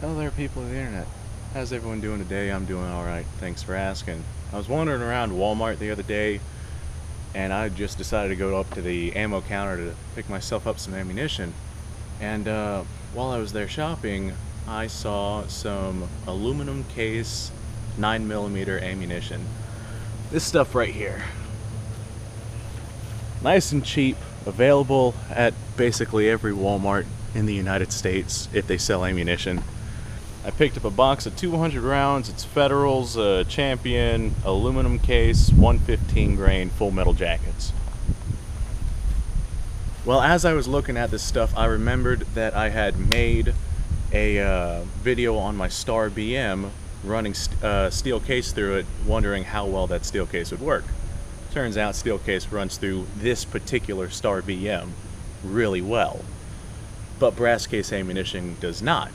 Hello there, people of the internet. How's everyone doing today? I'm doing alright, thanks for asking. I was wandering around Walmart the other day, and I just decided to go up to the ammo counter to pick myself up some ammunition. And while I was there shopping, I saw some aluminum case 9mm ammunition. This stuff right here. Nice and cheap, available at basically every Walmart in the United States if they sell ammunition. I picked up a box of 200 rounds. It's Federal's Champion aluminum case, 115 grain full metal jackets. Well, as I was looking at this stuff, I remembered that I had made a video on my Star BM running steel case through it, wondering how well that steel case would work. Turns out steel case runs through this particular Star BM really well, but brass case ammunition does not.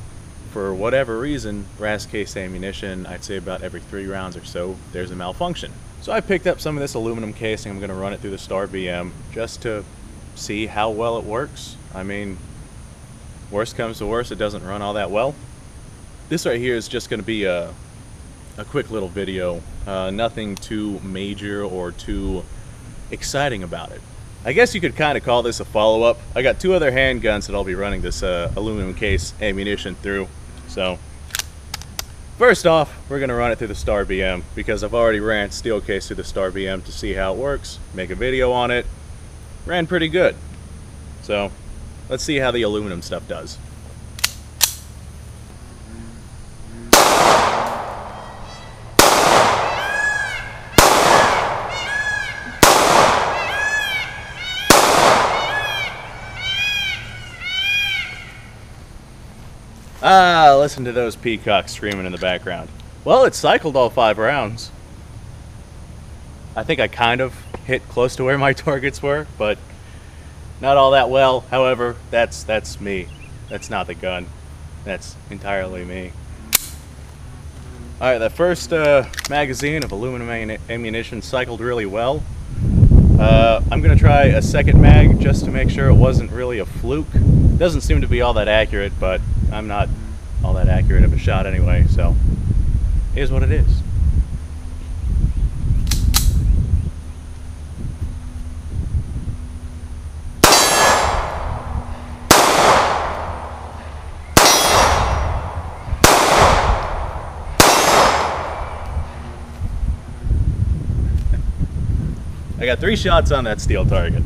For whatever reason, brass case ammunition, I'd say about every 3 rounds or so, there's a malfunction. So I picked up some of this aluminum casing. I'm going to run it through the Star BM just to see how well it works. I mean, worst comes to worst, it doesn't run all that well. This right here is just going to be a quick little video, nothing too major or too exciting about it. I guess you could kind of call this a follow-up. I got 2 other handguns that I'll be running this aluminum case ammunition through. So, first off, we're going to run it through the Star BM because I've already ran steel case through the Star BM to see how it works, make a video on it. Ran pretty good. So, let's see how the aluminum stuff does. Ah, listen to those peacocks screaming in the background. Well, it cycled all 5 rounds. I think I kind of hit close to where my targets were, but not all that well. However, that's me. That's not the gun. That's entirely me. Alright, the first magazine of aluminum ammunition cycled really well. I'm going to try a second mag just to make sure it wasn't really a fluke. Doesn't seem to be all that accurate, but I'm not all that accurate of a shot anyway, so it is what it is. I got 3 shots on that steel target,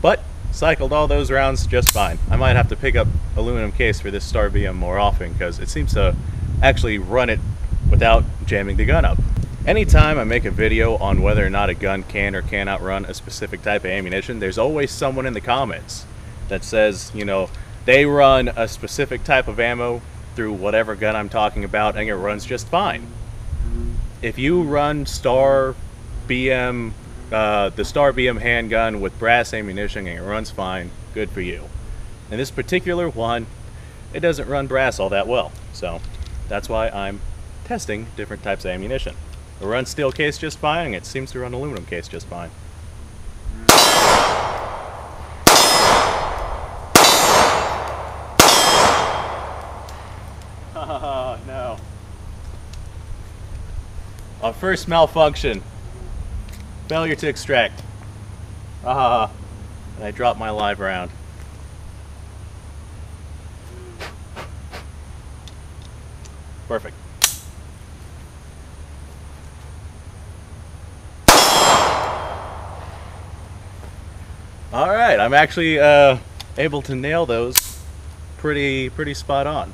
but cycled all those rounds just fine. I might have to pick up aluminum case for this Star BM more often because it seems to actually run it without jamming the gun up. Anytime I make a video on whether or not a gun can or cannot run a specific type of ammunition, there's always someone in the comments that says, you know, they run a specific type of ammo through whatever gun I'm talking about and it runs just fine. If you run Star BM, the Star BM handgun with brass ammunition and it runs fine, good for you. In this particular one, it doesn't run brass all that well, so that's why I'm testing different types of ammunition. It runs steel case just fine, and it seems to run aluminum case just fine. Oh no. Our first malfunction. Failure to extract. And I dropped my live round. Perfect. Alright, I'm actually able to nail those pretty spot on.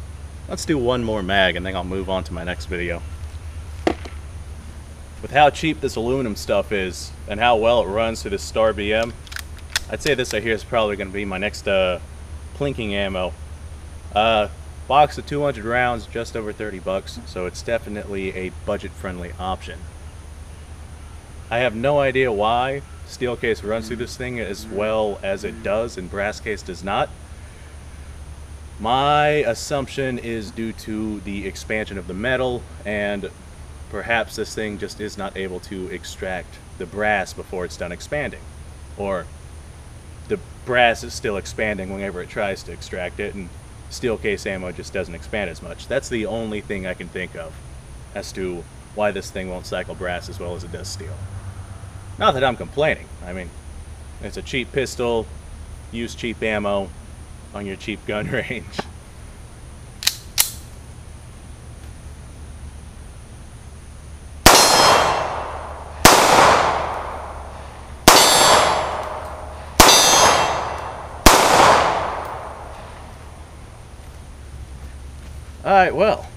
Let's do one more mag and then I'll move on to my next video. With how cheap this aluminum stuff is and how well it runs through this Star BM, I'd say this right here is probably going to be my next plinking ammo. Box of 200 rounds, just over 30 bucks, so it's definitely a budget-friendly option. I have no idea why steel case runs through this thing as well as it does and brass case does not. My assumption is due to the expansion of the metal, and perhaps this thing just is not able to extract the brass before it's done expanding. Or the brass is still expanding whenever it tries to extract it, and steel case ammo just doesn't expand as much. That's the only thing I can think of as to why this thing won't cycle brass as well as it does steel. Not that I'm complaining. I mean, it's a cheap pistol, use cheap ammo on your cheap gun range. Alright, well,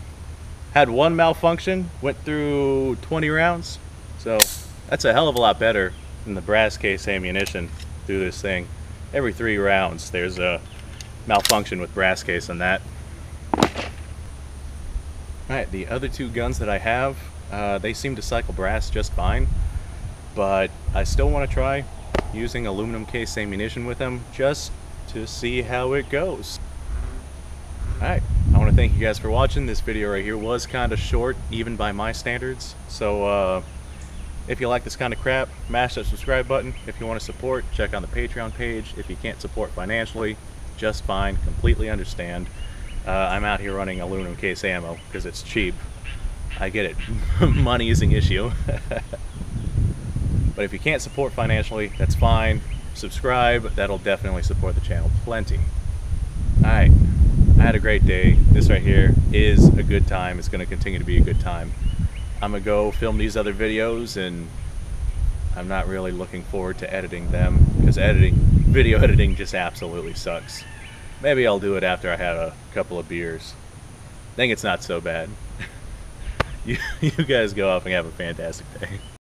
had one malfunction, went through 20 rounds, so that's a hell of a lot better than the brass case ammunition through this thing. Every 3 rounds there's a malfunction with brass case on that. Alright, the other 2 guns that I have, they seem to cycle brass just fine, but I still want to try using aluminum case ammunition with them just to see how it goes. Alright, I want to thank you guys for watching. This video right here was kind of short, even by my standards. So if you like this kind of crap, mash that subscribe button. If you want to support, check on the Patreon page. If you can't support financially, just fine, completely understand. I'm out here running aluminum case ammo because it's cheap. I get it, money is an issue. But if you can't support financially, that's fine. Subscribe, that'll definitely support the channel plenty. Alright. I had a great day. This right here is a good time. It's going to continue to be a good time. I'm going to go film these other videos, and I'm not really looking forward to editing them because video editing just absolutely sucks. Maybe I'll do it after I had a couple of beers. I think it's not so bad. You guys go off and have a fantastic day.